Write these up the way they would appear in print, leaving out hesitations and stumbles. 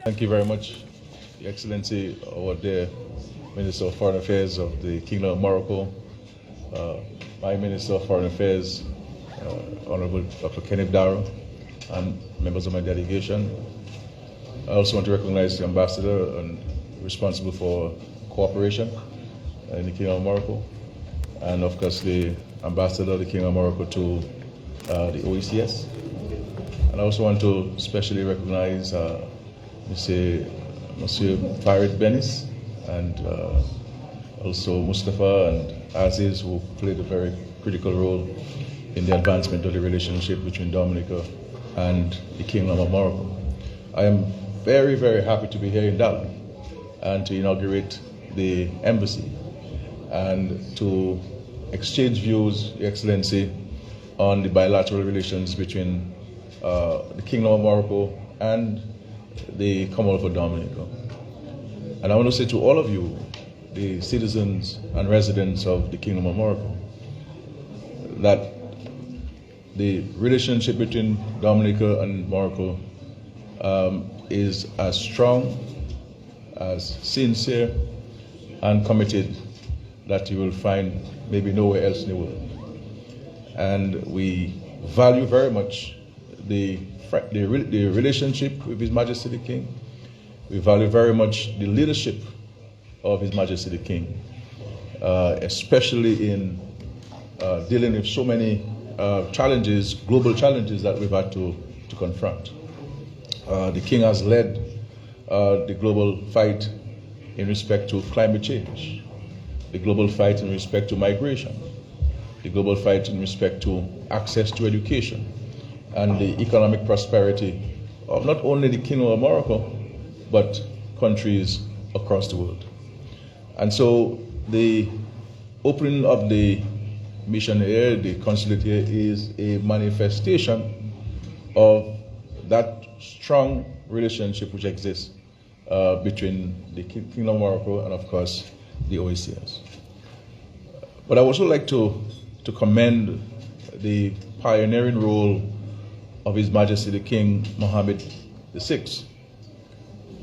Thank you very much, Your Excellency, our dear Minister of Foreign Affairs of the Kingdom of Morocco, my Minister of Foreign Affairs, Honorable Dr. Kenneth Darrow, and members of my delegation. I also want to recognize the Ambassador and responsible for cooperation in the Kingdom of Morocco, and of course the Ambassador of the Kingdom of Morocco to the OECS. And I also want to specially recognize Monsieur Farid Benis and also Mustafa and Aziz, who played a very critical role in the advancement of the relationship between Dominica and the Kingdom of Morocco. I am very, very happy to be here in Dublin and to inaugurate the embassy and to exchange views, Your Excellency, on the bilateral relations between the Kingdom of Morocco and the Commonwealth of Dominica. And I want to say to all of you, the citizens and residents of the Kingdom of Morocco, that the relationship between Dominica and Morocco is as strong, as sincere and committed that you will find maybe nowhere else in the world. And we value very much the relationship with His Majesty the King. We value very much the leadership of His Majesty the King, especially in dealing with so many challenges, global challenges that we've had to confront. The King has led the global fight in respect to climate change, the global fight in respect to migration, the global fight in respect to access to education, and the economic prosperity of not only the Kingdom of Morocco, but countries across the world. And so the opening of the mission here, the consulate here, is a manifestation of that strong relationship which exists between the Kingdom of Morocco and, of course, the OECS. But I would also like to commend the pioneering role of His Majesty the King Mohammed VI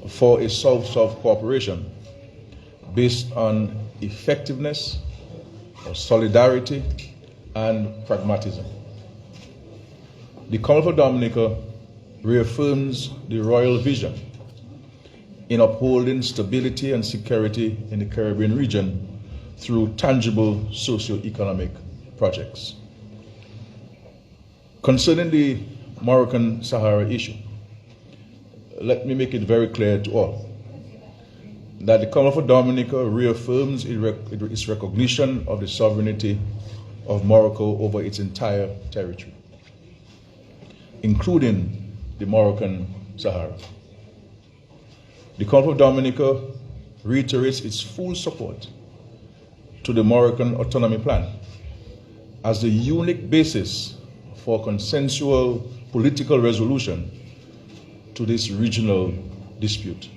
for a South-South cooperation based on effectiveness, solidarity, and pragmatism. The Commonwealth of Dominica reaffirms the royal vision in upholding stability and security in the Caribbean region through tangible socio-economic projects. Concerning the Moroccan Sahara issue, let me make it very clear to all that the Commonwealth of Dominica reaffirms its recognition of the sovereignty of Morocco over its entire territory, including the Moroccan Sahara. The Commonwealth of Dominica reiterates its full support to the Moroccan Autonomy Plan as the unique basis for consensual political resolution to this regional dispute,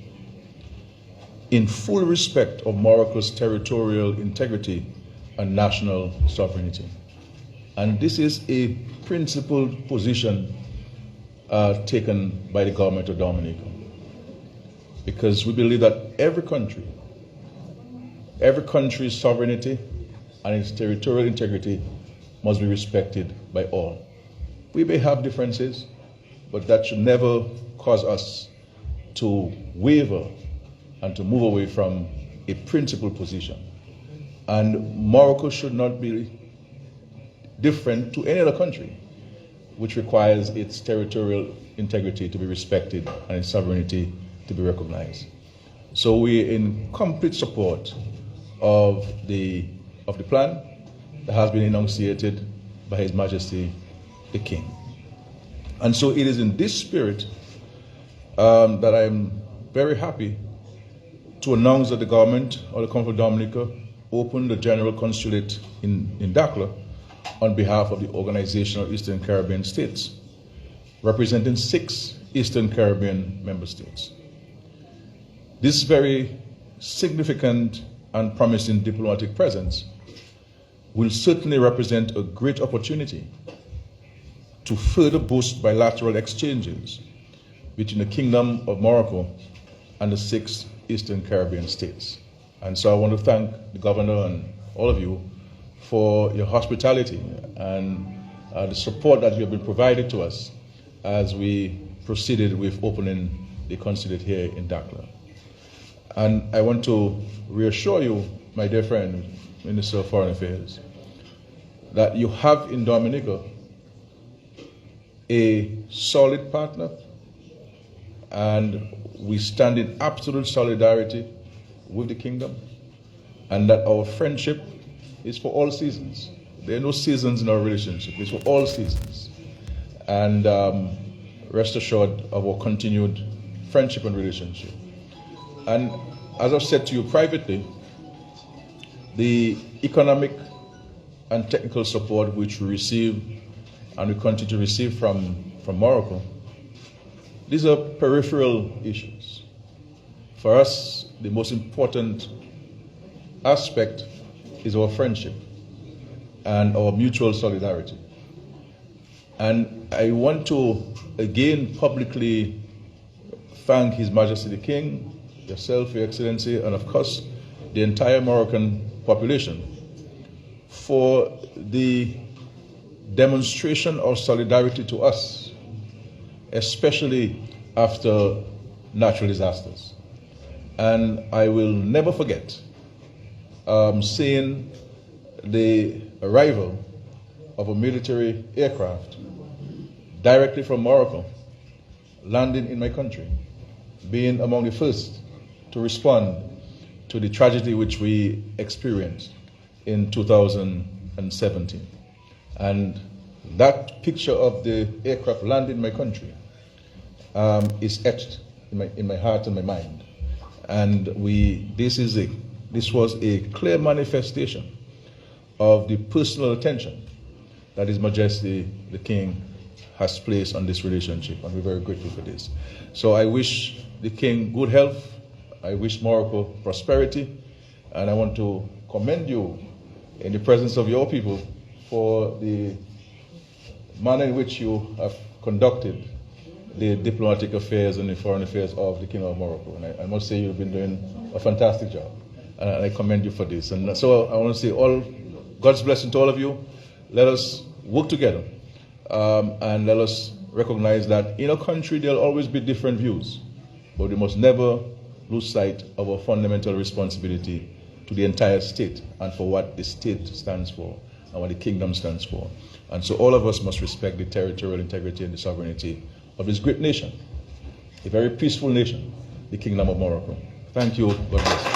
in full respect of Morocco's territorial integrity and national sovereignty. And this is a principled position taken by the government of Dominica, because we believe that every country's sovereignty and its territorial integrity must be respected by all. We may have differences, but that should never cause us to waver and to move away from a principled position. And Morocco should not be different to any other country which requires its territorial integrity to be respected and its sovereignty to be recognized. So we're in complete support of the plan that has been enunciated by His Majesty the King. And so it is in this spirit that I am very happy to announce that the government of the Commonwealth of Dominica opened the General Consulate in Dakar on behalf of the Organization of Eastern Caribbean States, representing 6 Eastern Caribbean member states. This very significant and promising diplomatic presence will certainly represent a great opportunity to further boost bilateral exchanges between the Kingdom of Morocco and the 6 Eastern Caribbean states. And so I want to thank the Governor and all of you for your hospitality and the support that you have been provided to us as we proceeded with opening the consulate here in Dakar. And I want to reassure you, my dear friend, Minister of Foreign Affairs, that you have in Dominica a solid partner, and we stand in absolute solidarity with the kingdom, and that our friendship is for all seasons. There are no seasons in our relationship, it's for all seasons. And rest assured of our continued friendship and relationship. And as I've said to you privately, the economic and technical support which we receive and we continue to receive from Morocco, these are peripheral issues. For us, the most important aspect is our friendship and our mutual solidarity. And I want to again publicly thank His Majesty the King, yourself, Your Excellency, and of course the entire Moroccan population for the demonstration of solidarity to us, especially after natural disasters. And I will never forget seeing the arrival of a military aircraft directly from Morocco landing in my country, being among the first to respond to the tragedy which we experienced in 2017. And that picture of the aircraft landing in my country is etched in my heart and my mind. And this was a clear manifestation of the personal attention that His Majesty the King has placed on this relationship, and we're very grateful for this. So I wish the King good health, I wish Morocco prosperity, and I want to commend you in the presence of your people for the manner in which you have conducted the diplomatic affairs and the foreign affairs of the Kingdom of Morocco. And I must say you've been doing a fantastic job, and I commend you for this. And so I want to say all God's blessing to all of you. Let us work together, and let us recognize that in a country there'll always be different views, but we must never lose sight of our fundamental responsibility to the entire state and for what the state stands for and what the kingdom stands for. And so all of us must respect the territorial integrity and the sovereignty of this great nation, a very peaceful nation, the Kingdom of Morocco. Thank you. God bless.